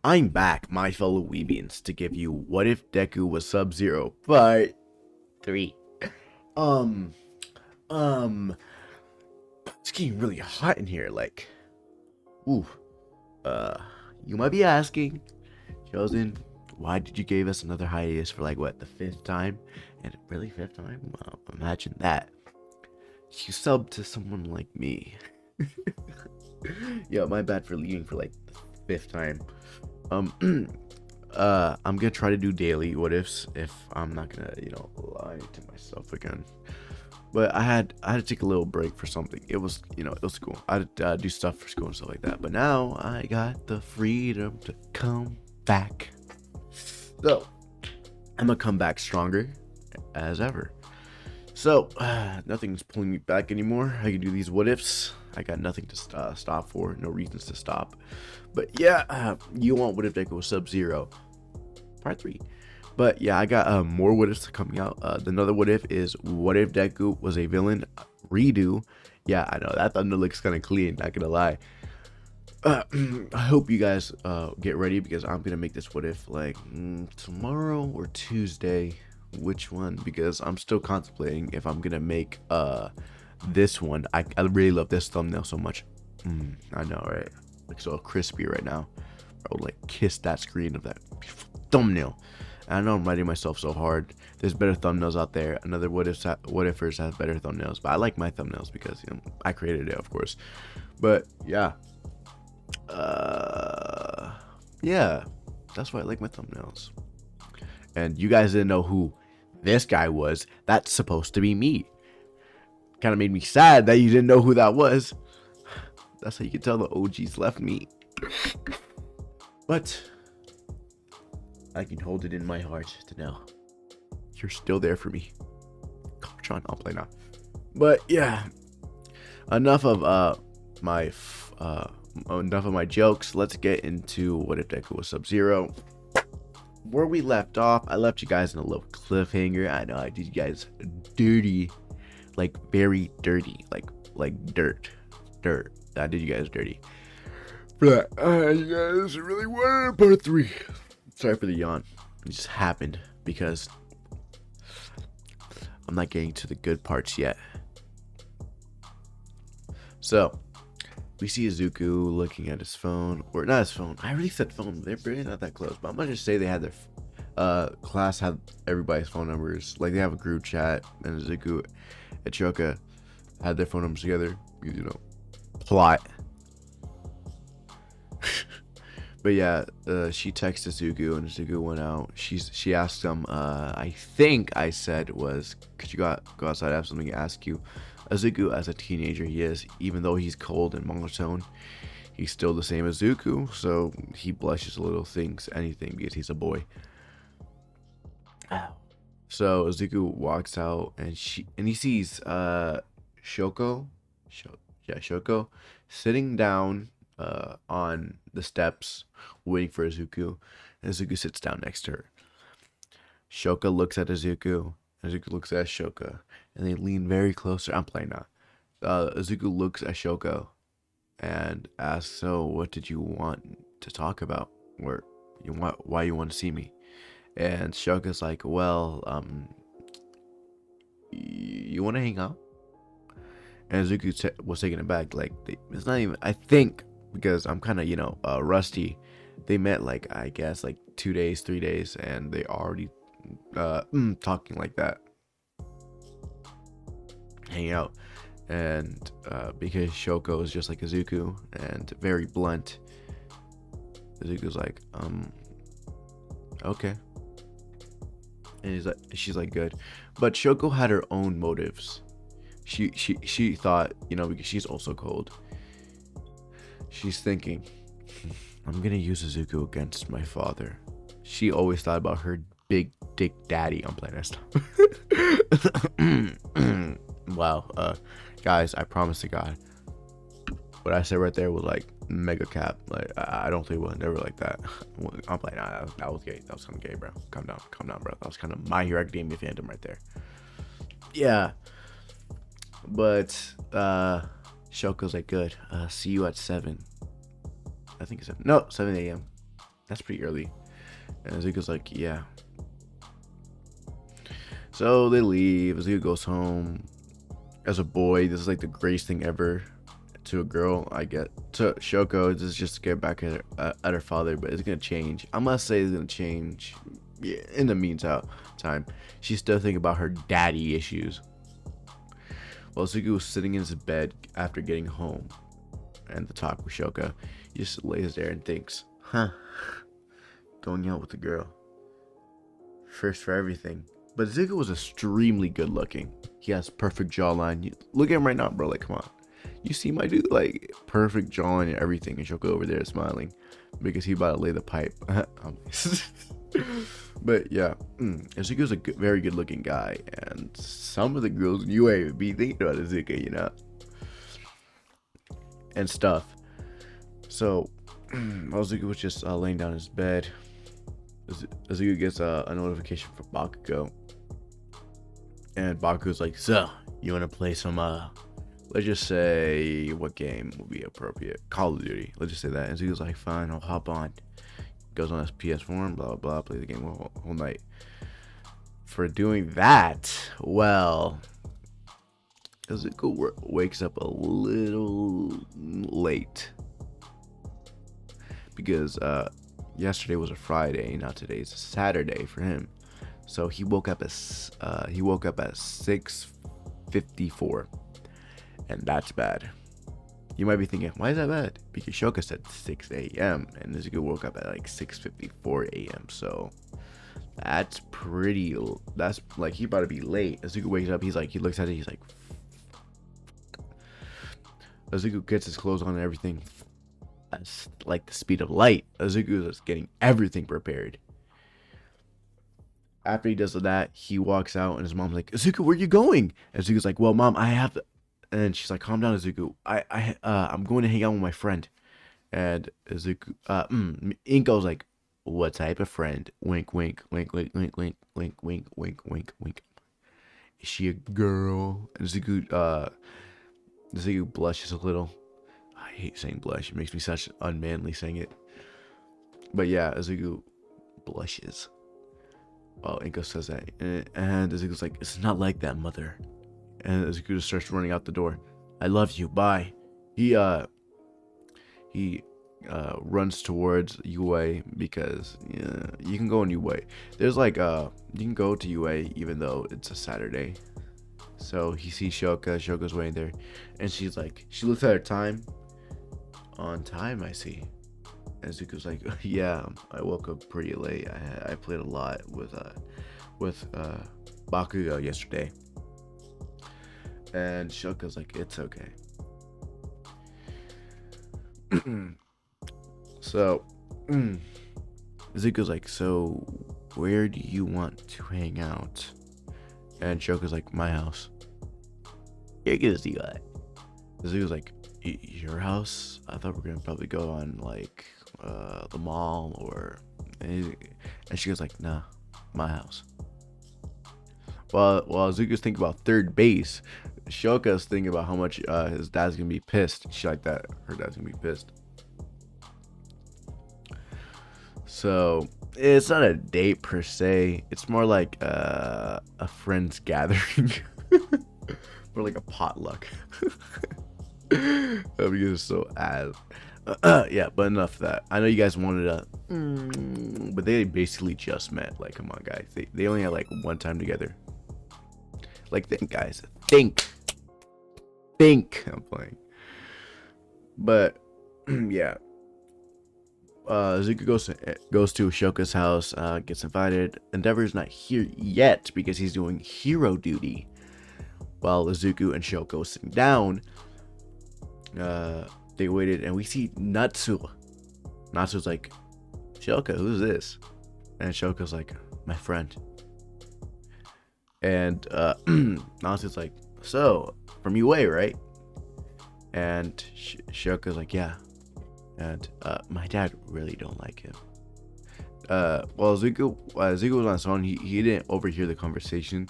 I'm back, my fellow Weebians, to give you What If Deku Was Sub-Zero Part 3. Um, um, it's getting really hot in here, ooh, uh, you might be asking, Chosen, why did you give us another hiatus for the fifth time? And really, fifth time? Well, imagine that. You subbed to someone like me. Yeah, my bad for leaving for the fifth time. Um, I'm gonna try to do daily what ifs if I'm not gonna, lie to myself again. But I had to take a little break for something. It was, it was cool. I had to do stuff for school and stuff like that. But now I got the freedom to come back. So I'm gonna come back stronger as ever. So nothing's pulling me back anymore. I can do these what ifs. I got nothing to stop for. No reasons to stop. But yeah, you want what if Deku was Sub-Zero Part 3. But yeah, I got more what ifs coming out. Another what if is what if Deku was a villain redo. Yeah, I know that thunder looks kind of clean, not gonna lie. I hope you guys get ready because I'm gonna make this what if tomorrow or Tuesday. Which one? Because I'm still contemplating if I'm gonna make this one. I really love this thumbnail so much. I know, right? Like so crispy right now. I would kiss that screen of that thumbnail. And I know I'm writing myself so hard. There's better thumbnails out there. Another what ifers has better thumbnails, but I like my thumbnails because I created it, of course. But yeah, yeah, that's why I like my thumbnails. And you guys didn't know who this guy was. That's supposed to be me. Kind of made me sad that you didn't know who that was. That's how you can tell the OGs left me. But I can hold it in my heart to know you're still there for me. Tron, I'll play now. But yeah, enough of my jokes. Let's get into what if Deku was Sub-Zero. Where we left off, I left you guys in a little cliffhanger. I know I did you guys dirty, very dirty, like dirt. I did you guys dirty. But you guys really wanted part 3. Sorry for the yawn. It just happened because I'm not getting to the good parts yet. So we see Izuku looking at his phone, or not his phone. I already said phone. They're really not that close, but I'm gonna just say they had their class had everybody's phone numbers. Like they have a group chat, and Izuku and Choka had their phone numbers together. Plot. But yeah, she texted Izuku, and Izuku went out. She asked him. I think I said was, could you go outside? I have something to ask you. Izuku, as a teenager, he is, even though he's cold and monotone, he's still the same as Zuko. So he blushes a little, thinks anything because he's a boy. Ow. So Izuku walks out, and he sees Shoko, Shoko, sitting down on the steps waiting for Izuku, and Izuku sits down next to her. Shoka looks at Izuku, and Izuku looks at Shoka, and they lean very closer. I'm playing now. Izuku looks at Shoko and asks, "So, what did you want to talk about? Why you want to see me?" And Shoka's like, "Well, you want to hang out?" And Izuku was taken aback. It's not even. I think because I'm kind of rusty. They met I guess 2 days, 3 days, and they already talking like that, hang out. And because Shoko is just like Izuku and very blunt, Izuku's like, okay. And she's like, good. But Shoko had her own motives. She thought, because she's also cold, she's thinking, I'm gonna use Izuku against my father. She always thought about her big dick daddy. I'm playing that stuff. Wow, guys, I promise to God, what I said right there was mega cap. I don't think we'll never like that. I'm playing. That was gay. That was kind of gay, bro. Calm down, bro. That was kind of My Hero Academia fandom right there. Yeah, but Shoko's like, good. See you at 7. I think it's 7. No, 7 a.m. That's pretty early. And Zuko's like, yeah. So they leave. Zuko goes home. As a boy, this is like the greatest thing ever. To a girl, I get. To Shoko, this is just to get back at her father, but it's gonna change. I must say it's gonna change. Yeah, in the meantime, she's still thinking about her daddy issues. While Zuko was sitting in his bed after getting home and the talk with Shoko, he just lays there and thinks, huh, going out with a girl. First for everything. But Zuko was extremely good looking. He has perfect jawline. Look at him right now, bro. Like, come on. You see my dude? Like, perfect jawline and everything. And Shoko over there smiling because he about to lay the pipe. But yeah, Zuko's a very good looking guy. And some of the girls in UA would be thinking about Zuko, you know? And stuff. So, while Zuko was just laying down in his bed, Zuko gets a notification from Bakugo. And Bakugo's like, so, you want to play some, let's just say, what game would be appropriate? Call of Duty. Let's just say that. And Zuko's like, fine, I'll hop on. Goes on his PS4 and blah, blah, blah. Play the game whole night. For doing that, well, Zuko wakes up a little late. Because, yesterday was a Friday, now today's a Saturday for him. So he woke up at 6:54, and that's bad. You might be thinking, why is that bad? Because Shoka said 6 a.m. and Zuko woke up at like 6:54 a.m. So that's like he about to be late. Zuko wakes up, he looks at it, he's like, Zuko gets his clothes on and everything. That's like the speed of light. Zuko is getting everything prepared. After he does that, he walks out and his mom's like, Zuko, where you going? And Zuko's like, well, Mom, I have to. And she's like, calm down, Zuko. I'm going to hang out with my friend. And Zuko, Inko's like, what type of friend? Wink, wink, wink, wink, wink, wink, wink, wink, wink, wink, wink. Is she a girl? And Zuko blushes a little. I hate saying blush. It makes me such unmanly saying it. But yeah, Zuko blushes. Oh, Inko says that, and Zuko's like, it's not like that, mother. And Zuko just starts running out the door. I love you, bye. He runs towards UA because you can go in UA. There's like you can go to UA even though it's a Saturday. So he sees Shoka's waiting there, and she looks at her time. On time, I see. And Zuko's like, yeah, I woke up pretty late. I played a lot with Bakugo yesterday. And Shoka's like, it's okay. So, Zuko's like, so where do you want to hang out? And Shoka's like, my house. You're gonna see that. Zuko's like, your house? I thought we were gonna probably go on like the mall or, and she goes like, nah, my house. While Zuko's thinking about third base, Shoka's thinking about how much his dad's gonna be pissed. She like that her dad's gonna be pissed. So it's not a date per se. It's more like a friends gathering, or like a potluck. Because it's so ass. Yeah, but enough of that. I know you guys wanted to, but they basically just met. Like, come on, guys. They only had like one time together. Like, think, guys. Think. I'm playing. But yeah. Zuko goes to Ashoka's house, gets invited. Endeavor's not here yet because he's doing hero duty. While Zuko and Shoko sitting down, they waited and we see Natsu. Natsu's like, Shoko, who's this? And Shoko's like, my friend. And Natsu's like, so, from UA, right? And Shoko's like, yeah. And my dad really don't like him. While Zuko was on his phone, he didn't overhear the conversation.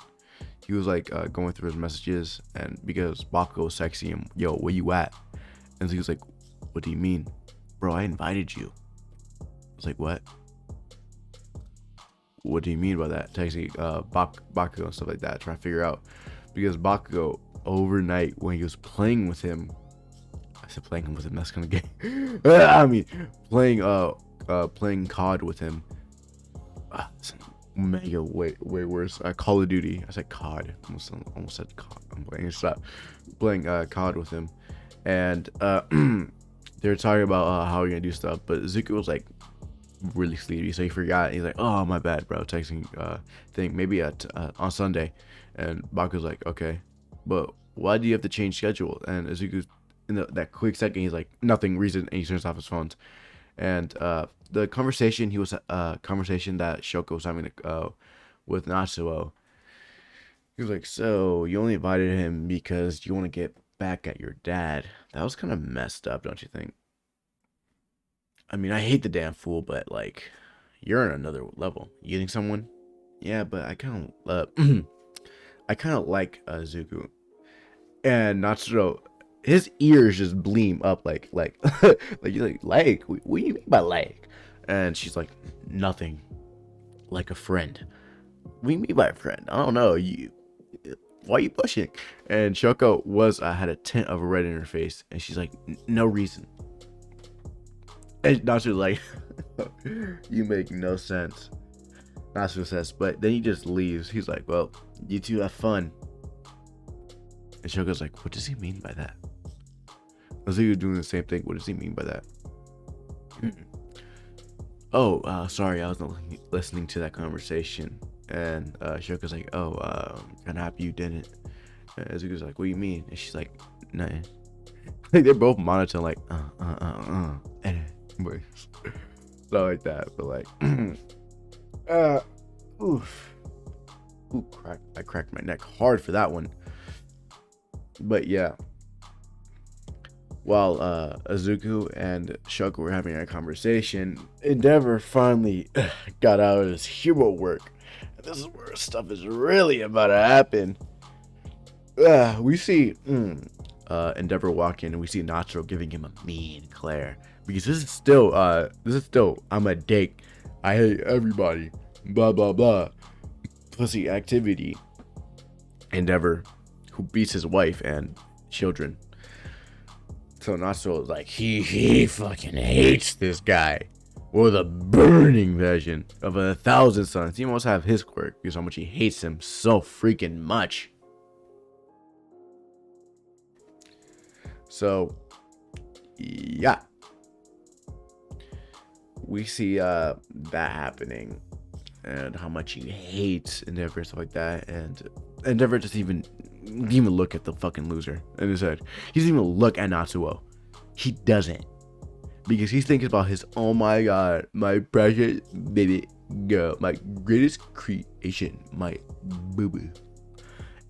He was like going through his messages, and because Bakugo was texting him, yo, where you at? And Zuko's like, what do you mean? Bro, I invited you. was like, what do you mean by that? Texting Bakugo and stuff like that, trying to figure out, because Bakugo overnight when he was playing with him, I said playing with him, that's kind of gay. I mean, playing COD with him. It's mega way worse. Call of Duty. I said COD. Almost said COD. I'm playing. Stop. Playing COD with him, and they were talking about how we're gonna do stuff, but Zuko was like really sleepy, so he forgot. He's like, "Oh, my bad, bro." Texting thing maybe at on Sunday, and Baku's like, "Okay, but why do you have to change schedule?" And Izuku's in that quick second, he's like, "Nothing reason," and he turns off his phone. And the conversation conversation that Shoko was having with Natsuo, he was like, "So you only invited him because you want to get back at your dad?" That was kind of messed up, don't you think? I mean, I hate the damn fool, but like, you're on another level. You getting someone? Yeah, but I kind of I kind of like Zuko and Natsuo. His ears just bleam up like like you're like, what do you mean by like? And she's like, nothing, like a friend. What do you mean by a friend? I don't know. Why are you pushing? And Shoko had a tint of red in her face, and she's like, no reason. And Natsuo's like, you make no sense. Natsuo says, but then he just leaves. He's like, well, you two have fun. And Shoko's like, what does he mean by that? Azuku doing the same thing. What does he mean by that? Oh, sorry, I wasn't listening to that conversation. And Shoko's like, oh, kind of happy you didn't. And Azuku's like, what do you mean? And she's like, nothing. Like they're both monotone, like, stuff like that. But like, oof. Ooh, I cracked my neck hard for that one. But yeah, while Azuku and Shoko were having a conversation, Endeavor finally got out of his hero work. And this is where stuff is really about to happen. We see Endeavor walk in, and we see Natsuo giving him a mean glare, because this is still I'm a date, I hate everybody, blah blah blah, pussy activity. Endeavor, who beats his wife and children. So Natsuo is like, he fucking hates this guy with a burning passion of 1,000 suns. He must have his quirk because how much he hates him so freaking much. So yeah, we see that happening, and how much he hates Endeavor and stuff like that. And Endeavor just even look at the fucking loser in his head. He doesn't even look at Natsuo. He doesn't, because he's thinking about his, oh my god, my precious baby girl, my greatest creation, my boo boo.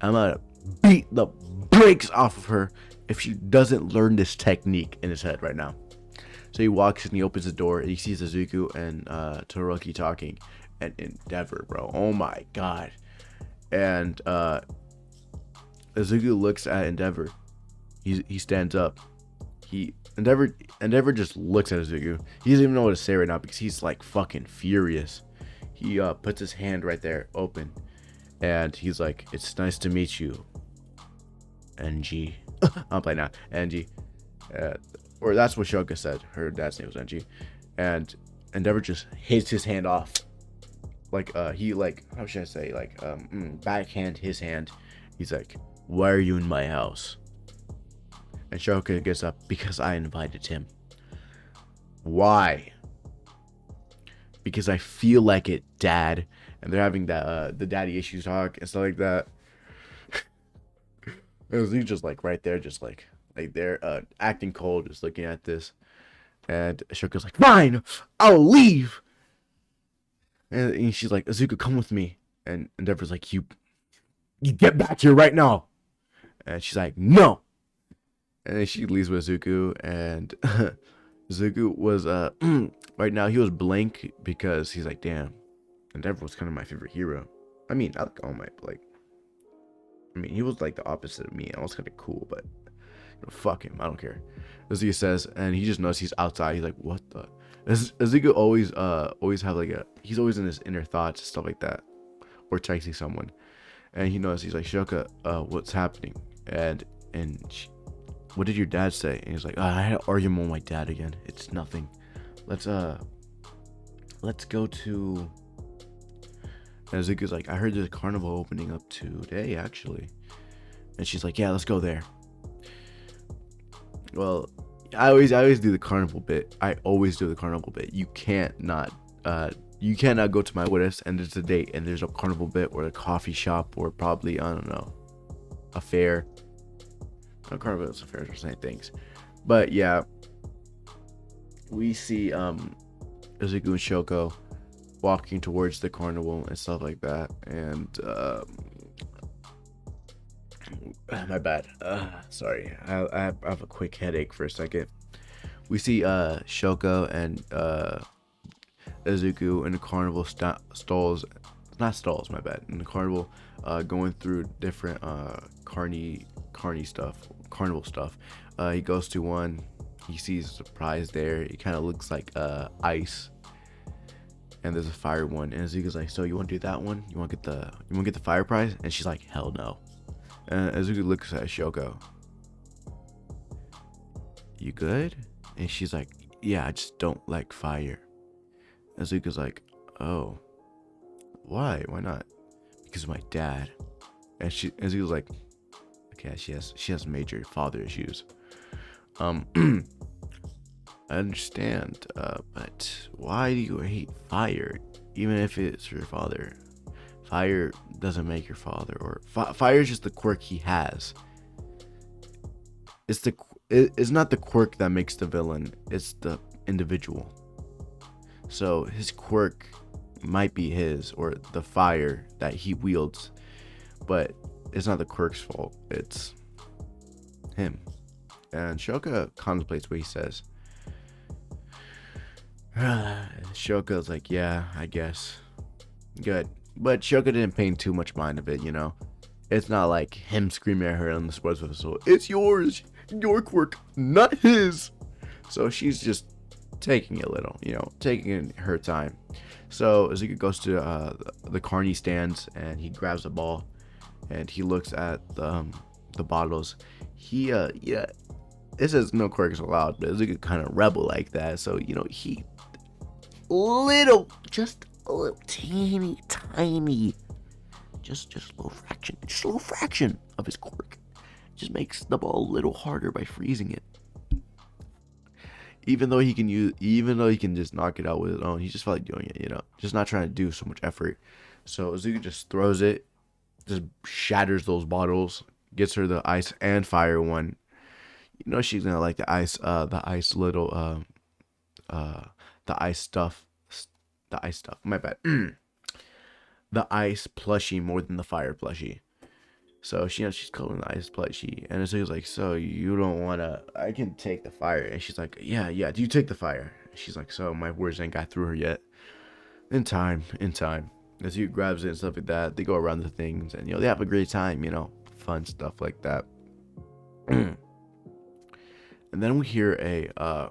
I'm gonna beat the brakes off of her if she doesn't learn this technique in his head right now. So he walks and he opens the door and he sees Izuku and Todoroki talking, and Endeavor, bro, oh my god. And Izuku looks at Endeavor. He stands up. Endeavor just looks at Izuku. He doesn't even know what to say right now because he's like fucking furious. He puts his hand right there open, and he's like, "It's nice to meet you, NG." I'm playing now, NG. Or that's what Shoka said. Her dad's name was NG, and Endeavor just hits his hand off. Like he like, how should I say, like backhand his hand. He's like, why are you in my house? And Shoka gets up, because I invited him. Why? Because I feel like it, Dad. And they're having that the daddy issues talk and stuff like that. And he's just like right there, just like they're acting cold, just looking at this. And Shoka's like, fine, I'll leave. And she's like, Azuka, come with me. And Endeavor's like, you get back here right now. And she's like, no. And then she leaves with Zuko, and Zuko was right now he was blank because he's like, damn, Endeavor was kind of my favorite hero. I mean, I like All Might, but like, I mean, he was like the opposite of me. I was kind of cool, but you know, fuck him, I don't care. Zuko says, and he just knows he's outside. He's like, what the? Ezekiel always have like he's always in his inner thoughts and stuff like that, or texting someone, and he knows he's like, Shoka, what's happening? And what did your dad say? And he's like, I had an argument with my dad again. It's nothing. Let's go to. And Ezekiel's like, I heard there's a carnival opening up today actually, and she's like, yeah, let's go there. Well, I always do the carnival bit. I always do the carnival bit. You cannot go to my Widdest and there's a date and there's a carnival bit or a coffee shop or probably, I don't know, a fair. No, carnival is a fair, are the same things. But yeah, we see Izuku and Shoko walking towards the carnival and stuff like that. And my bad. Sorry, I have a quick headache for a second. We see Shoko and Izuku in the carnival stalls, not stalls, my bad, in the carnival, going through different carnival stuff. He goes to one, he sees a surprise there. It kind of looks like ice, and there's a fire one. And Izuku's like, so you want to do that one? You want to get the fire prize? And she's like, hell no. And Izuku looks at Shoko. You good? And she's like, yeah, I just don't like fire. Azuka's like, oh, why? Why not? Because of my dad. And Azuka's like, okay, she has major father issues. I understand, but why do you hate fire? Even if it's your father, fire doesn't make your father. Or fire is just the quirk he has. It's not the quirk that makes the villain. It's the individual. So his quirk might be his, or the fire that he wields, but it's not the quirk's fault. It's him. And Shoka contemplates what he says. Shoka's like, yeah, I guess. Good. But Shoka didn't pay too much mind of it, you know? It's not like him screaming at her on the sports vessel, it's yours, your quirk, not his. So she's just taking it a little, you know, taking her time. So Izuku goes to the carny stands and he grabs a ball and he looks at the bottles. He it says no quirks allowed, but Izuku kind of rebel like that. So, you know, he just a little teeny tiny, just a little fraction of his quirk just makes the ball a little harder by freezing it. Even though he can just knock it out with his own, he just felt like doing it, you know, just not trying to do so much effort. So Izuku just throws it, just shatters those bottles, gets her the ice and fire one. You know she's gonna like the ice stuff. My bad. The ice plushie more than the fire plushie. So she's calling the ice plushie, and Izuku's like, so you don't wanna? I can take the fire, and she's like, yeah. Do you take the fire? She's like, so my words ain't got through her yet. In time. Izuku grabs it and stuff like that. They go around the things, and they have a great time. Fun stuff like that. And then we hear a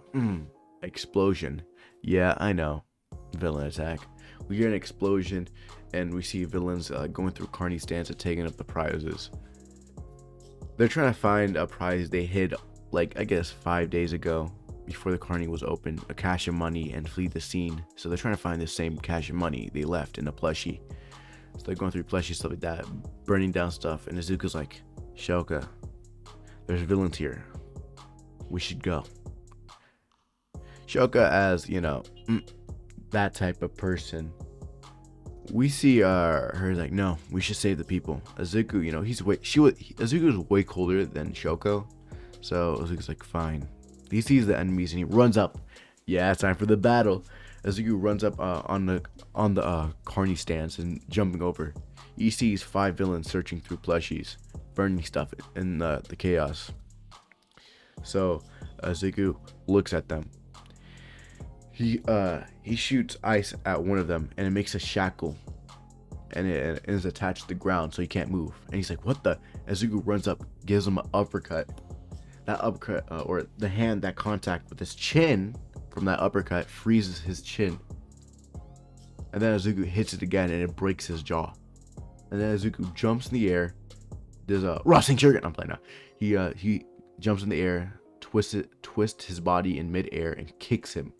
explosion. Yeah, I know, villain attack. We hear an explosion, and we see villains going through carny stands and taking up the prizes. They're trying to find a prize they hid, like, I guess 5 days ago, before the carny was open, a cache of money, and flee the scene. So they're trying to find the same cache of money they left in a plushie. So they're going through plushie, stuff like that, burning down stuff, and Izuku's like, Shoka, there's villains here. We should go. Shoka, as that type of person, we see her like, no, we should save the people. Izuku, Izuku's way colder than Shoko, so Izuku's like, fine. He sees the enemies and he runs up. Yeah, it's time for the battle. Izuku runs up on the carny stands and jumping over. He sees 5 villains searching through plushies, burning stuff in the chaos. So Izuku looks at them. He shoots ice at one of them, and it makes a shackle, and it is attached to the ground, so he can't move. And he's like, "What the?" Izuku runs up, gives him an uppercut. That uppercut, or the hand that contact with his chin, from that uppercut freezes his chin. And then Izuku hits it again and it breaks his jaw. And then Izuku jumps in the air. There's a Rosing Shuriken. I'm playing now. He jumps in the air, twists his body in midair and kicks him.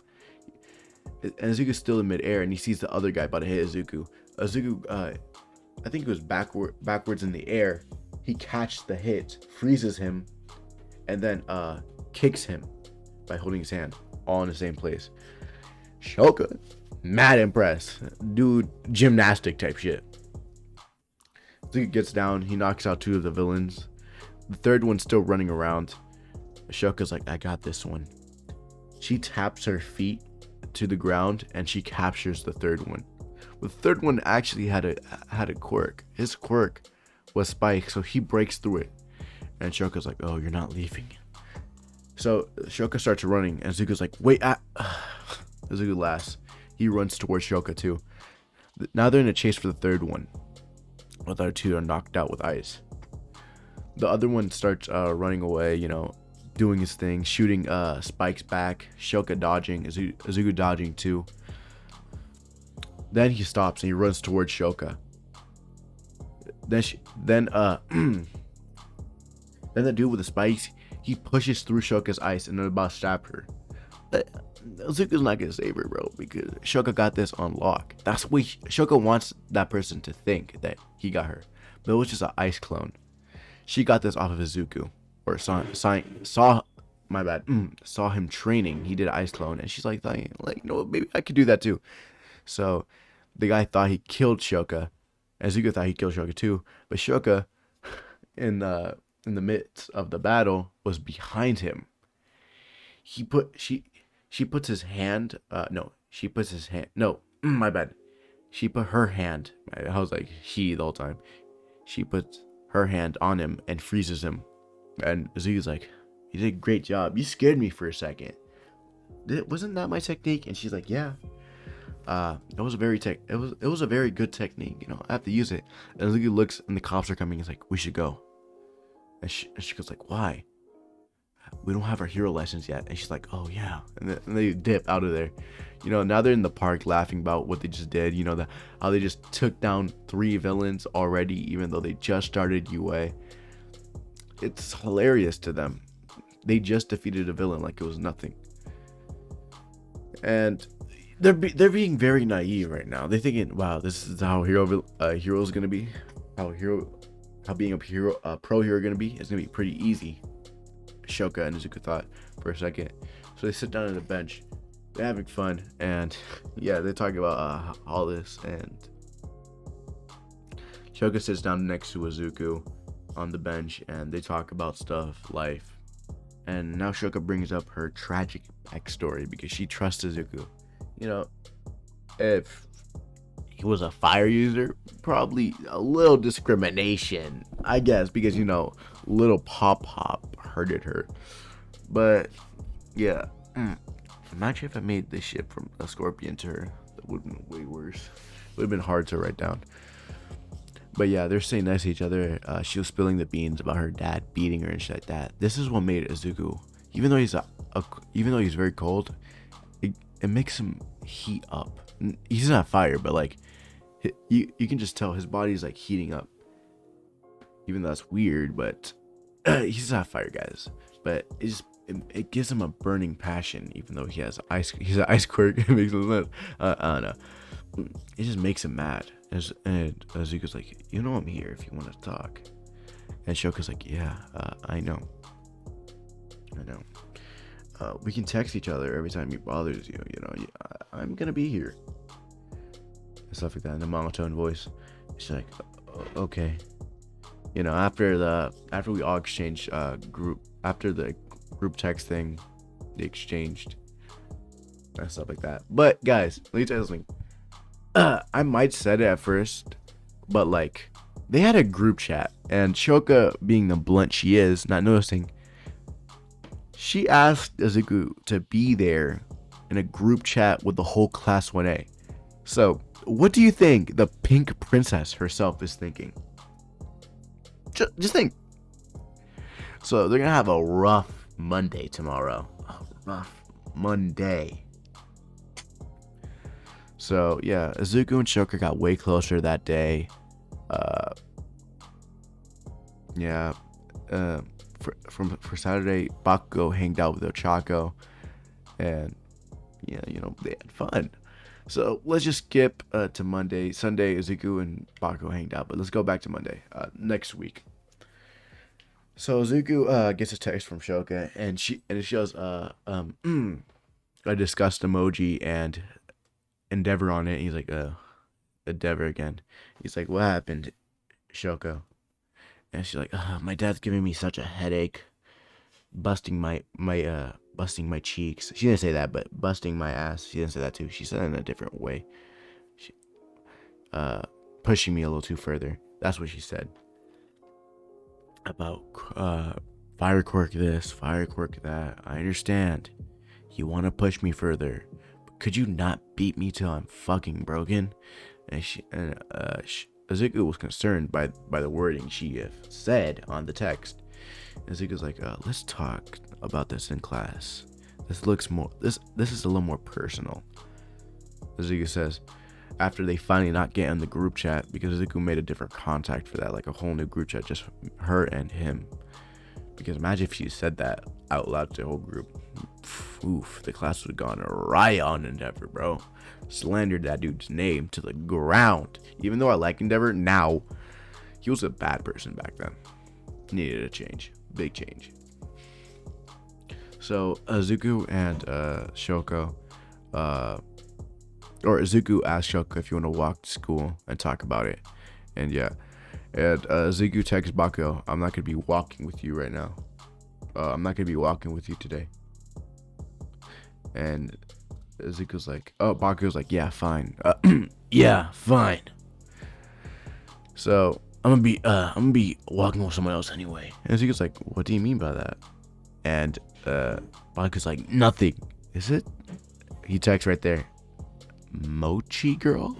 And Izuku's still in midair and he sees the other guy about to hit Izuku. Izuku, I think it was backwards in the air. He catches the hit, freezes him, and then kicks him by holding his hand all in the same place. Shoka, mad impressed. Dude, gymnastic type shit. Izuku gets down. He knocks out 2 of the villains. The third one's still running around. Shoka's like, I got this one. She taps her feet to the ground and she captures the third one. The third one actually had a quirk. His quirk was Spike, so he breaks through it. And Shoka's like, oh, you're not leaving. So Shoka starts running, and Zuko's like, wait, Zuko laughs. He runs towards Shoka too. Now they're in a chase for the third one. The other 2 are knocked out with ice. The other one starts running away, you know, doing his thing, shooting Spike's back, Shoka dodging, Izuku dodging too. Then he stops and he runs towards Shoka. Then the dude with the spikes, he pushes through Shoka's ice and then about to stab her. Izuku's not gonna save her, bro, because Shoka got this on lock. That's what Shoka wants that person to think, that he got her, but it was just an ice clone. She got this off of Izuku, or saw him training. He did an ice clone, and she's like, no, maybe I could do that too. So the guy thought he killed Shoka. Izuku thought he killed Shoka too, but Shoka, in the midst of the battle, was behind him. She puts his hand. She puts his hand. No, my bad. She put her hand. I was like she the whole time. She puts her hand on him and freezes him. And Izuku's like, "You did a great job. You scared me for a second. Wasn't that my technique?" And she's like, "Yeah." It was a very good technique. You know, I have to use it. And Izuku looks, and the cops are coming. He's like, "We should go." And she goes like, "Why?" "We don't have our hero lessons yet." And she's like, "Oh yeah." And they dip out of there. You know, now they're in the park laughing about what they just did. You know, how they just took down 3 villains already, even though they just started UA. It's hilarious to them. They just defeated a villain like it was nothing. And they're being very naive right now. They're thinking, "Wow, this is how hero is gonna be. How being a pro hero gonna be. It's gonna be pretty easy." Shoka and Izuku thought for a second. So they sit down on a bench. They're having fun, and yeah, they're talking about all this. And Shoka sits down next to Izuku on the bench, and they talk about stuff, life. And now Shoka brings up her tragic backstory because she trusts Izuku. You know, if he was a fire user, probably a little discrimination, I guess, because, you know, little Pop hurted her. But yeah, imagine if I made this shit from a scorpion to her. That would have been way worse. It would have been hard to write down. But yeah, they're saying nice to each other. She was spilling the beans about her dad beating her and shit like that. This is what made Izuku, even though he's very cold, it makes him heat up. He's not fire, but like you can just tell his body's like heating up. Even though that's weird, but he's not fire, guys. But it gives him a burning passion, even though he's an ice quirk. It makes no sense. I don't know. It just makes him mad. And Zuko's like, "You know I'm here if you want to talk." And Shoka's like, "Yeah, I know. We can text each other every time he bothers you. You know, I'm gonna be here." And stuff like that in a monotone voice. She's like, "Okay." You know, after we all exchanged after the group text thing, they exchanged and stuff like that. But guys, let me tell you something. I might said it at first, but like they had a group chat, and Shoka, being the blunt she is, not noticing, she asked Izuku to be there in a group chat with the whole class 1A. So what do you think the pink princess herself is thinking? Just think. So they're gonna have a rough Monday tomorrow. A rough Monday. So yeah, Izuku and Shoka got way closer that day. Uh, yeah. For Saturday, Bakugo hanged out with Ochako, and yeah, they had fun. So let's just skip to Monday. Sunday, Izuku and Bakugo hanged out, but let's go back to Monday. Next week. So Izuku gets a text from Shoka, and it shows a disgust emoji and Endeavor on it. He's like, Endeavor again. He's like, what happened, Shoko? And she's like, my dad's giving me such a headache, busting my cheeks. She didn't say that, but busting my ass. She didn't say that too. She said it in a different way. She, pushing me a little too further. That's what she said. About fire quirk this, fire quirk that. I understand. You want to push me further, but could you not beat me till I'm fucking broken? And Izuku was concerned by the wording she said on the text. Izuku's like, let's talk about this in class. This is a little more personal. Izuku says, after they finally not get in the group chat, because Izuku made a different contact for that, like a whole new group chat, just her and him. Because imagine if she said that out loud to the whole group. Oof, the class would have gone riot on Endeavor, bro. Slandered that dude's name to the ground. Even though I like Endeavor now, he was a bad person back then. Needed a change. Big change. So Izuku and Shoko, or Izuku asked Shoko if you want to walk to school and talk about it. And yeah. And Izuku texts Bakugo, I'm not going to be walking with you right now. I'm not going to be walking with you today. And Izuku's like, Bakugo's like, yeah, fine. Yeah, fine. So I'm gonna be walking with someone else anyway. And Izuku's like, what do you mean by that? And Bakugo's like, nothing. Is it? He texts right there, Mochi girl?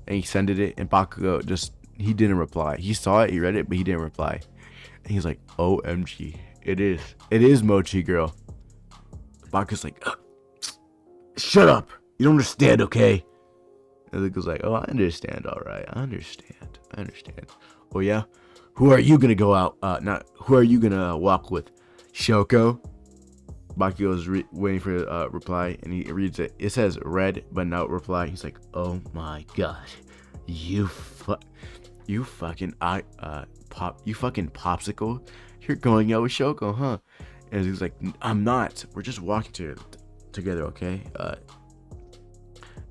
And he sent it, and Bakugo he didn't reply. He saw it, he read it, but he didn't reply. And he's like, OMG, it is Mochi girl. Bakugo's like, shut up, you don't understand, okay? And Izuku's like, oh, I understand, all right, I understand. Oh yeah, who are you gonna go out? Who are you gonna walk with? Shoko. Bakugo's waiting for a reply, and he reads it. It says read, but no reply. He's like, oh my god, you fucking popsicle, you're going out with Shoko, huh? And he's like, I'm not. We're just walking together, okay?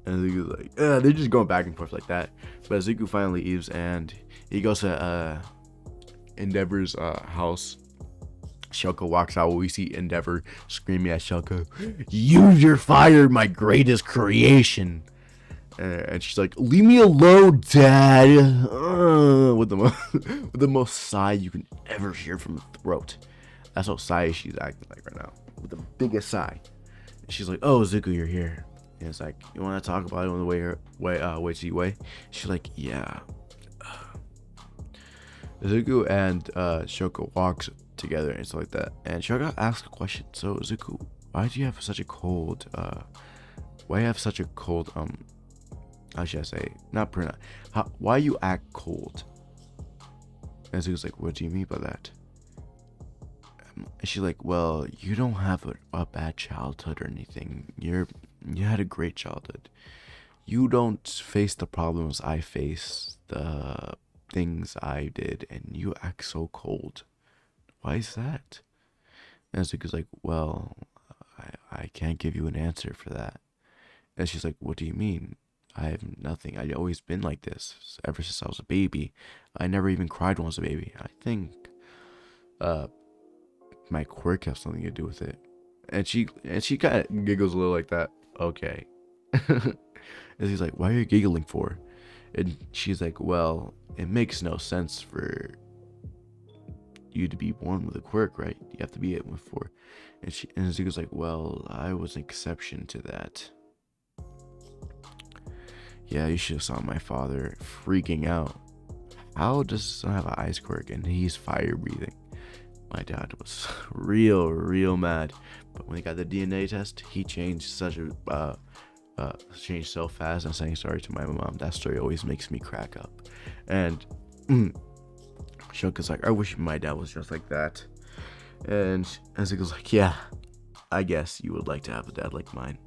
And Izuku's like, they're just going back and forth like that. But Izuku finally leaves, and he goes to Endeavor's house. Shoko walks out. We see Endeavor screaming at Shoko, you're fired, my greatest creation. And she's like, leave me alone, Dad. With the most sigh you can ever hear from the throat. That's how sigh she's acting like right now, with the biggest sigh. And she's like, oh, Izuku, you're here. And it's like, you want to talk about it on the way? She's like, yeah. Izuku and Shoko walks together and stuff like that. And Shoko asks a question. So Izuku, why do you have such a cold? How should I say? Why you act cold? And Izuku's like, what do you mean by that? And she's like, well, you don't have a bad childhood or anything. You had a great childhood. You don't face the problems I face, the things I did, and you act so cold. Why is that? And Izuku's like, well, I can't give you an answer for that. And she's like, what do you mean? I have nothing. I've always been like this ever since I was a baby. I never even cried when I was a baby. I think my quirk has something to do with it. And she kind of giggles a little like that. Okay. And he's like, why are you giggling for? And she's like, well, it makes no sense for you to be born with a quirk, right? You have to be it with 4. And Zuko's like, well, I was an exception to that. Yeah, you should have saw my father freaking out. How does his son have an ice quirk and he's fire breathing? My dad was real mad. But when he got the DNA test, he changed such a changed so fast and saying sorry to my mom. That story always makes me crack up. And Shoka's like, I wish my dad was just like that. And Ezekiel's like, yeah, I guess you would like to have a dad like mine.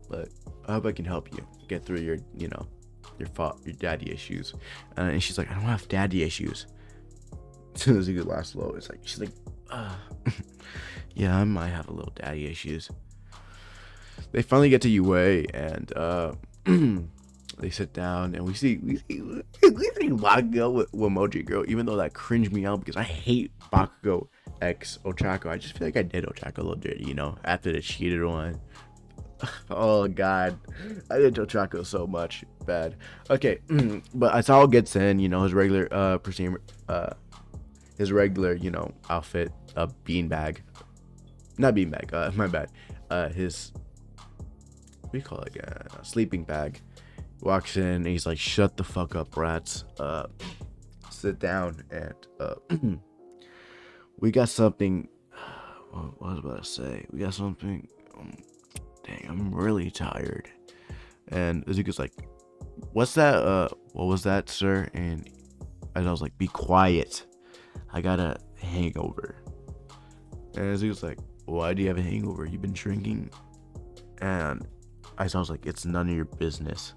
But I hope I can help you get through your, your daddy issues. And she's like, I don't have daddy issues. So Ezekiel laughs low. She's like, yeah, I might have a little daddy issues. They finally get to UA and they sit down and we see Bakugo with Emoji Girl, even though that cringed me out because I hate Bakugo X Ochako. I just feel like I did Ochako a little dirty, after the cheated one. Oh god, I did Ochako so much bad. Okay, but Asao gets in, his regular his regular, outfit, beanbag. Not beanbag, my bad. His, what do you call it again? Sleeping bag. Walks in and he's like, shut the fuck up, rats. Sit down and we got something. What was I about to say? We got something. Dang, I'm really tired. And Izuku's like, what's that? What was that, sir? And I was like, be quiet. I got a hangover. And Izuku's like, why do you have a hangover? You've been drinking? And I was like, it's none of your business.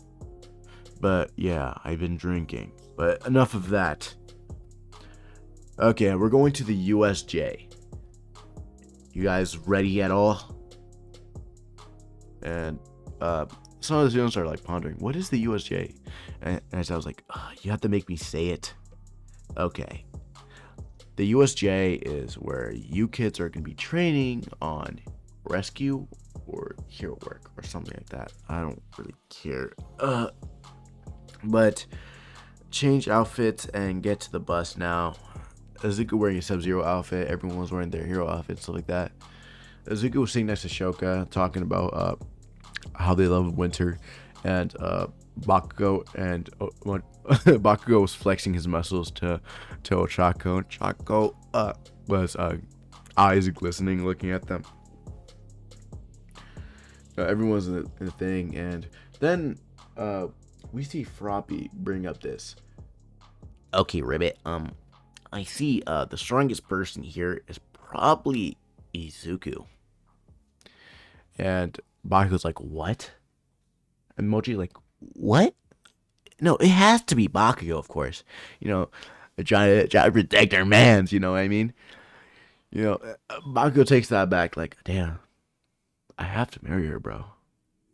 But yeah, I've been drinking. But enough of that. Okay, we're going to the USJ. You guys ready at all? And some of the students are like pondering, what is the USJ? And I was like, you have to make me say it. Okay. The USJ is where you kids are going to be training on rescue or hero work or something like that. I don't really care. But change outfits and get to the bus now. Azuka wearing a Subzero outfit. Everyone was wearing their hero outfits, stuff like that. Azuka was sitting next to Shoka talking about how they love winter. And Bakugo and Bakugo was flexing his muscles to Ochako. Ochako was eyes glistening looking at them. Everyone's in the thing, and then we see Froppy bring up this. Okay, Ribbit. I see the strongest person here is probably Izuku. And Bakugo's like, what? And Mochi's like, what? No, it has to be Bakugo, of course. Trying to protect our mans, you know what I mean? Bakugo takes that back, like, damn, I have to marry her, bro.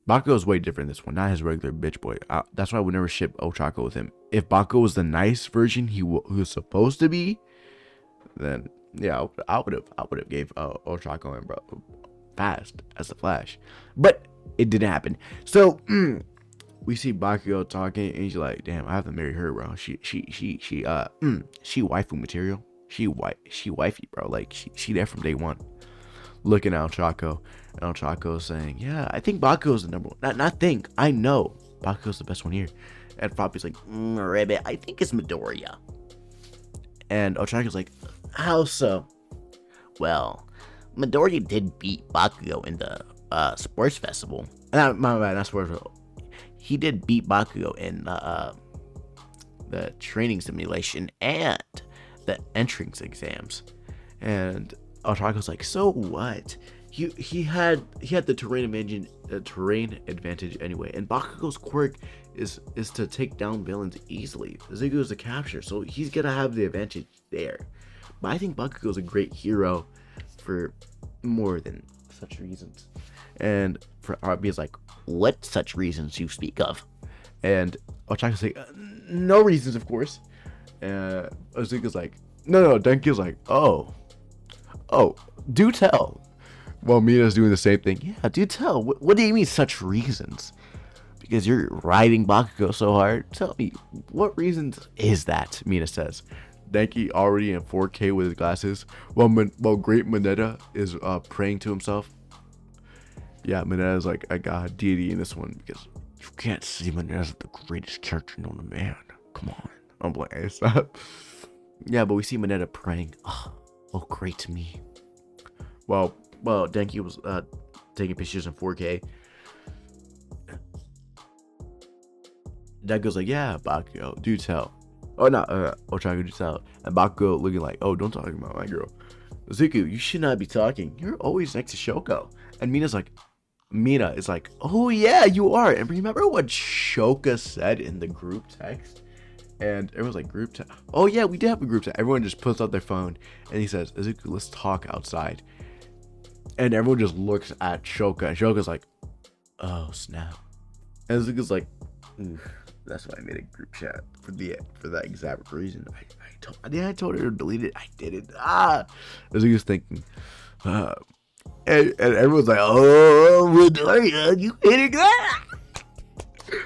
Bakugo's way different in this one, not his regular bitch boy. That's why I would never ship Ochako with him. If Bakugo was the nice version he was supposed to be, then yeah, I would have gave Ochako him, bro, fast as a flash. But it didn't happen. So we see Bakugo talking, and he's like, "Damn, I have to marry her, bro. She waifu material. She wifey, bro. Like she there from day one." Looking at Ochako, and Ochako saying, "Yeah, I think Bakugo's the number one. Not think. I know Bakugo's the best one here." And Froppy's like, "Ribbit, I think it's Midoriya." And Ochako's like, "How so?" "Well, Midoriya did beat Bakugo in the sports festival. My bad, not sports festival. He did beat Bakugo in the training simulation and the entrance exams." And Otako's like, "So what? He had the terrain advantage anyway, and Bakugo's quirk is to take down villains easily. Izuku is the capture, so he's gonna have the advantage there. But I think Bakugo's a great hero for more than such reasons." And Froppy's like, "What such reasons you speak of?" And Ochako's like, "No reasons, of course." And Izuku's like, No. Denki's like, oh, do tell. Well, Mina's doing the same thing. "Yeah, do tell. What do you mean such reasons? Because you're riding Bakugo so hard. Tell me, what reasons is that?" Mina says. Denki already in 4K with his glasses, while Great Mineta is praying to himself. Yeah, Mineta's like, I got a deity in this one because you can't see Mineta as the greatest character known to man. Come on. I'm like, hey, stop. Yeah, but we see Mineta praying. Oh, great to me. Well, Denki was taking pictures in 4K. Deku's like, yeah, Bakugo, do tell. Oh, no, Ochako, do tell. And Bakugo looking like, oh, don't talk about my girl. Zuko, you should not be talking. You're always next to Shoko. And Mina is like, oh yeah, you are. And remember what Shoka said in the group text? And everyone's like, group text? Oh yeah, we did have a group text. Everyone just puts out their phone and he says, Izuku, let's talk outside. And everyone just looks at Shoka. And Shoka's like, oh snap. And Izuku's like, that's why I made a group chat for that exact reason. I told her to delete it. I didn't. Izuku's thinking, and everyone's like, oh, Midoriya, you hitting that?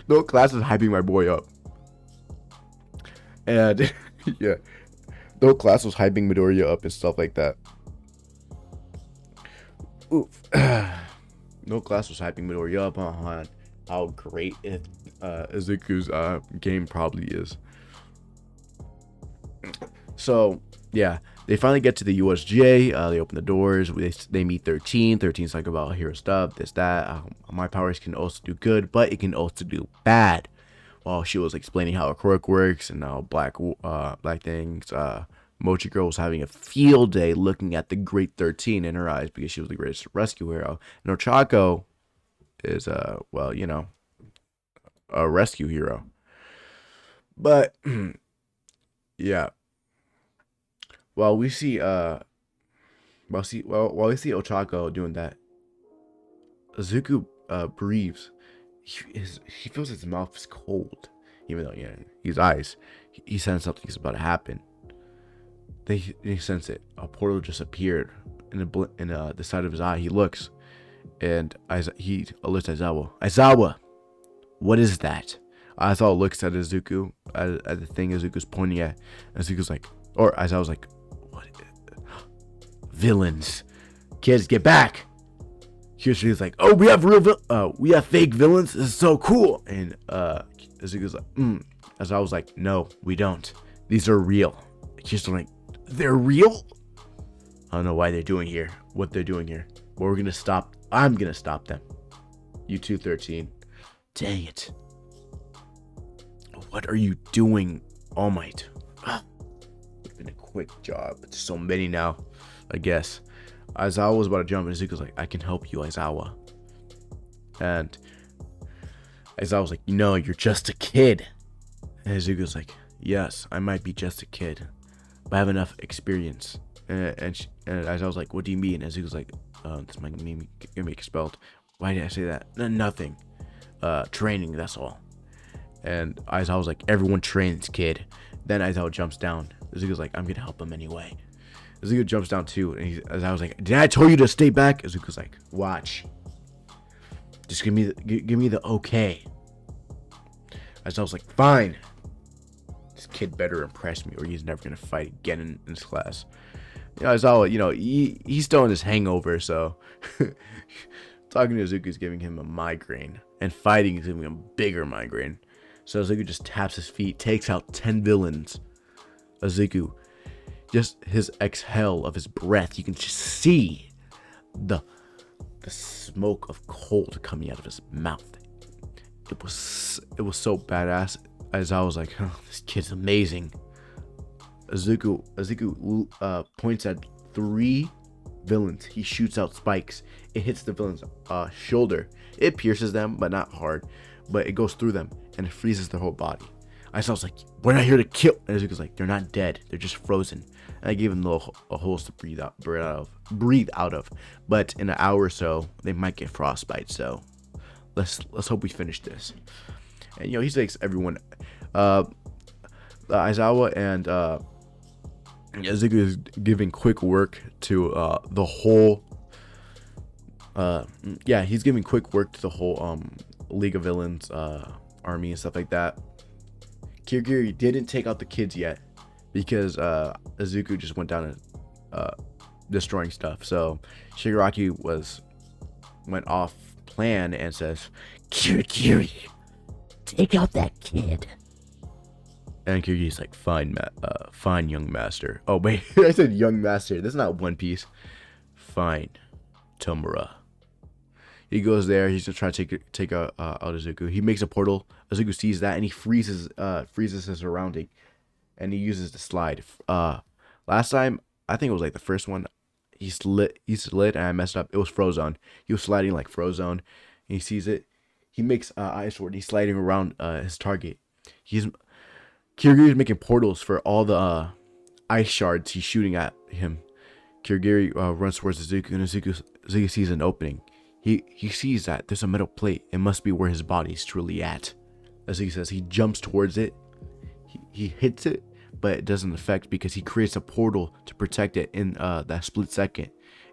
No, class is hyping my boy up. And yeah, no, class was hyping Midoriya up and stuff like that. Oof. No, class was hyping Midoriya up on how great Izuku's game probably is. So yeah, they finally get to the USJ. They open the doors. They meet 13. 13's like about hero stuff, this, that. My powers can also do good, but it can also do bad. While she was explaining how a quirk works and how black things, Mochi Girl was having a field day looking at the Great 13 in her eyes because she was the greatest rescue hero. And Ochako is, well, you know, a rescue hero. But yeah. While we see Ochako doing that, Izuku breathes. He feels his mouth is cold, even though his eyes. He senses something's about to happen. He sense it. A portal just appeared in the side of his eye. He looks, and he alerts Aizawa. Aizawa, what is that? Aizawa looks at Izuku at the thing Izuku's pointing at. And Izuku's like, or Aizawa's like, villains, kids, get back. Kyushu's like, oh, we have fake villains. This is so cool. And Izuku's like, as I was like, no, we don't. These are real. Kyushu's like, they're real. I don't know what they're doing here. But I'm gonna stop them. You too, 13. Dang it. What are you doing, All Might? It's been a quick job, but there's so many now. I guess. Aizawa was about to jump, and Izuku's like, I can help you, Aizawa. And Aizawa's like, you're just a kid. And Izuku's like, yes, I might be just a kid, but I have enough experience. And Aizawa's like, what do you mean? And Izuku's like, this might gonna make expelled. Why did I say that? Nothing. Training, that's all. And Aizawa's like, everyone trains, kid. Then Aizawa jumps down. Izuku's like, I'm gonna help him anyway. Izuku jumps down too, and I was like, "Did I tell you to stay back?" Izuku's like, "Watch, just give me the okay." As I was like, "Fine." This kid better impress me, or he's never gonna fight again in this class. Aizawa, he's still in his hangover, so talking to Izuku is giving him a migraine, and fighting is giving him a bigger migraine. So Izuku just taps his feet, takes out 10 villains. Izuku. Just his exhale of his breath, you can just see the smoke of cold coming out of his mouth. It was so badass. As I was like, oh, this kid's amazing. Izuku points at 3 villains. He shoots out spikes. It hits the villain's shoulder. It pierces them, but not hard. But it goes through them and it freezes their whole body. I was like, we're not here to kill. And Izuku's like, they're not dead. They're just frozen. And I gave them little holes to breathe out of. But in an hour or so, they might get frostbite. So let's hope we finish this. And he takes everyone. Aizawa and Izuku is giving quick work to the whole. He's giving quick work to the whole League of Villains army and stuff like that. Kirigiri didn't take out the kids yet because Izuku just went down and destroying stuff. So Shigaraki went off plan and says, Kirigiri, take out that kid. And Kirigiri's like, fine, young master. Oh wait, I said young master. That's not One Piece. Fine, Tomura. He goes there. He's just trying to take out Izuku. He makes a portal. Izuku sees that and he freezes his surrounding, and he uses the slide. Last time I think it was like the first one. He slid and I messed up. It was Frozone. He was sliding like Frozone. He sees it. He makes Ice Sword. He's sliding around his target. Kirigiri's making portals for all the ice shards he's shooting at him. Kirigiri runs towards Izuku, and Izuku sees an opening. He sees that there's a metal plate. It must be where his body's truly at. As he says, he jumps towards it. He hits it, but it doesn't affect because he creates a portal to protect it in that split second.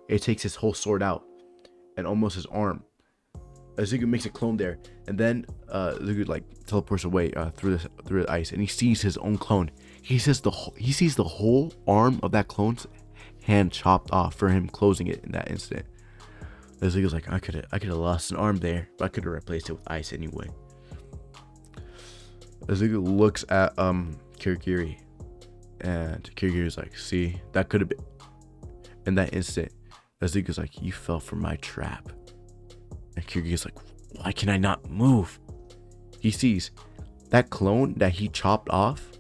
It takes his whole sword out and almost his arm. Izuku makes a clone there, and then Izuku like teleports away through the ice, and he sees his own clone. He sees the whole arm of that clone's hand chopped off for him closing it in that instant. Izuku's like, I could have lost an arm there, but I could have replaced it with ice anyway. Izuku looks at Kirigiri, and Kirigiri's like, see, that could have been. In that instant, Izuku's like, you fell for my trap. And Kirigiri's like, why can I not move? He sees that clone that he chopped off,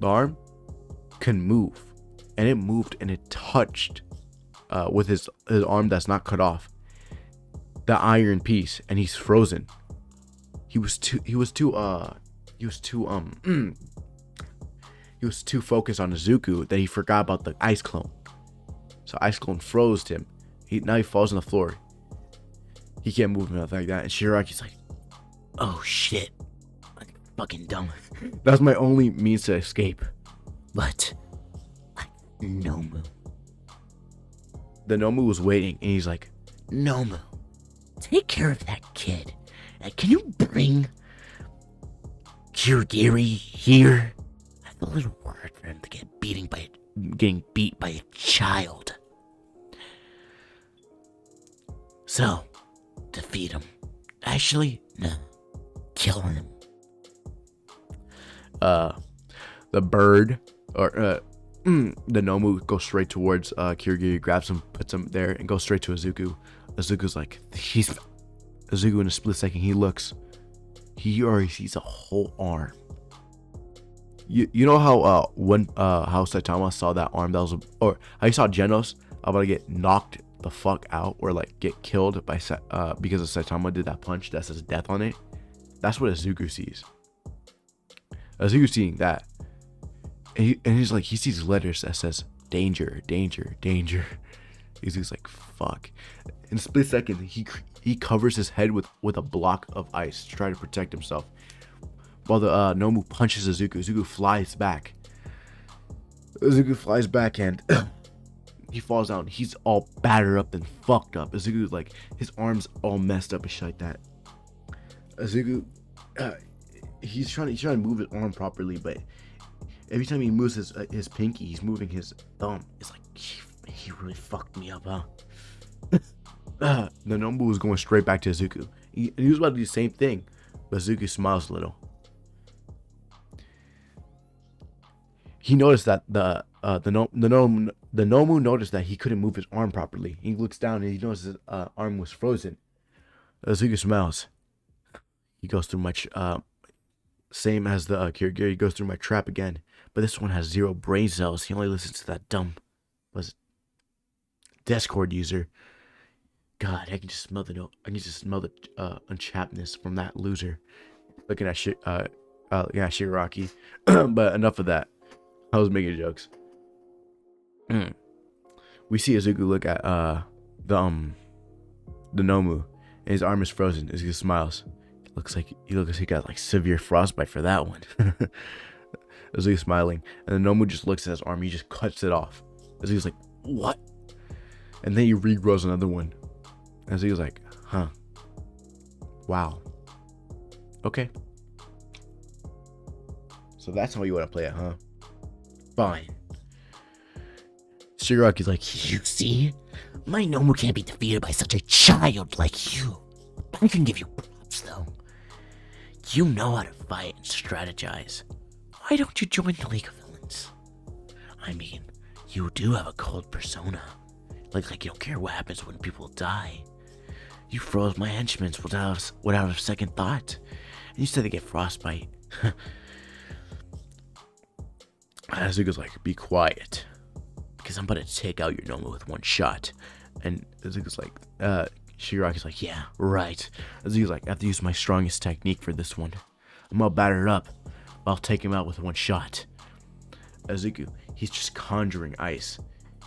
the arm, can move. And it moved and it touched with his arm that's not cut off, the iron piece, and he's frozen. He was too focused on Izuku that he forgot about the ice clone. So ice clone froze him. Now he falls on the floor. He can't move nothing like that. And Shiraki's like, oh shit, I'm fucking dumb. That's my only means to escape. But Nomu. The Nomu was waiting, and he's like, Nomu, take care of that kid. And can you bring Kirigiri here? I have a little word for him to getting beat by a child. So, defeat him. Actually, no. Kill him. The bird, or the Nomu goes straight towards Kirigiri, grabs him, puts him there, and goes straight to Izuku. Izuku's like, Izuku in a split second, he already sees a whole arm. You know how how Saitama saw that arm that was, or how he saw Genos about to get knocked the fuck out or like get killed by because of Saitama did that punch that says death on it. That's what Izuku sees. Izuku seeing that, and he's like, he sees letters that says danger, danger, danger. Izuku's like, fuck. In a split second, he covers his head with a block of ice to try to protect himself. While the Nomu punches Izuku, Izuku flies back. And he falls down. He's all battered up and fucked up. Izuku's like, his arms all messed up and shit like that. Izuku, he's trying to move his arm properly, but every time he moves his pinky, he's moving his thumb. It's like, he really fucked me up, huh? The Nomu was going straight back to Izuku. He was about to do the same thing, but Izuku smiles a little. He noticed that the Nomu noticed that he couldn't move his arm properly. He looks down and he notices his arm was frozen. Izuku smiles. He goes through much same as the Kirigiri. He goes through my trap again, but this one has 0 brain cells. He only listens to that dumb Discord user. God, I can just smell the unchapness from that loser. Looking at Shiraki. But enough of that. I was making jokes. We see Izuku look at the Nomu, and his arm is frozen. Izuku smiles. He looks like he got like severe frostbite for that one. Izuku smiling, and the Nomu just looks at his arm. He just cuts it off. Izuku's like, what? And then he regrows another one. And Izuku's like, huh? Wow. Okay. So that's how you want to play it, huh? Fine. Shiraki's like, you see? My Nomu can't be defeated by such a child like you. I can give you props, though. You know how to fight and strategize. Why don't you join the League of Villains? I mean, you do have a cold persona. Like you don't care what happens when people die. You froze my henchmen without a second thought. And you said they get frostbite. Azuka's like, be quiet. Because I'm about to take out your Nomu with one shot. And Azuka's like, Shigaraki's like, yeah, right. Azuka's like, I have to use my strongest technique for this one. I'm gonna batter it up. I'll take him out with one shot. Azuka, he's just conjuring ice.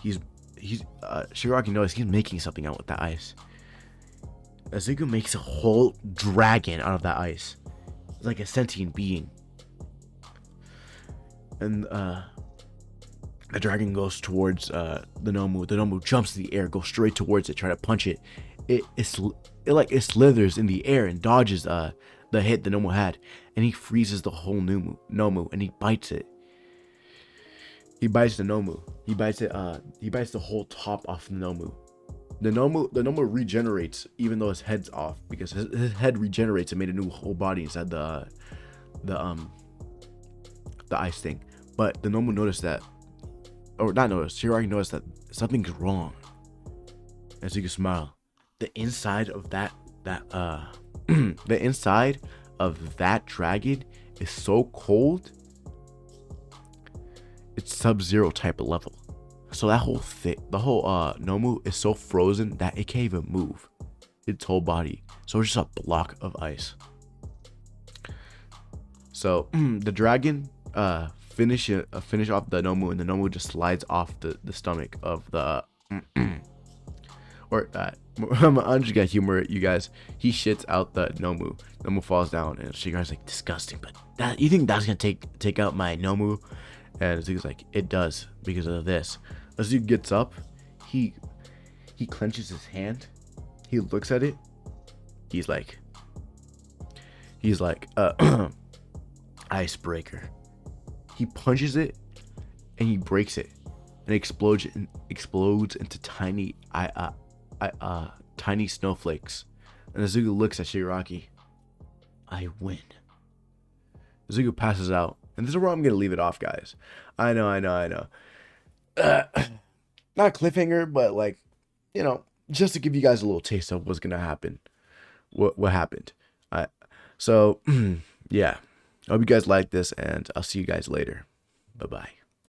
Shigaraki knows he's making something out with that ice. Azuka makes a whole dragon out of that ice. It's like a sentient being. And the dragon goes towards the Nomu. The Nomu jumps in the air, goes straight towards it, trying to punch it. It slithers in the air and dodges the hit the Nomu had, and he freezes the whole Nomu, and he bites it. He bites the Nomu. He bites it. He bites the whole top off the Nomu. The Nomu regenerates even though his head's off, because his head regenerates and made a new whole body inside the ice thing. But the Nomu noticed that, or not noticed, Shigaraki noticed that something's wrong. As you can smile, the inside of that the inside of that dragon is so cold. It's Subzero type of level. So that whole Nomu is so frozen that it can't even move its whole body. So it's just a block of ice. So the dragon finish off the Nomu, and the Nomu just slides off the stomach of the or I'm just gonna humor it, you guys. He shits out the Nomu. Nomu falls down, and Shigar's like, disgusting, but that, you think that's gonna take out my Nomu? And Azuka's like, it does, because of this. Azuka gets up, he clenches his hand, he looks at it, he's like icebreaker. He punches it and he breaks it, and explodes into tiny tiny snowflakes. And Azuka looks at Shigaraki. I win. Azuka passes out. And this is where I'm going to leave it off, guys. I know. Not cliffhanger, but like, just to give you guys a little taste of what's going to happen. What happened. So, yeah. I hope you guys like this, and I'll see you guys later. Bye-bye.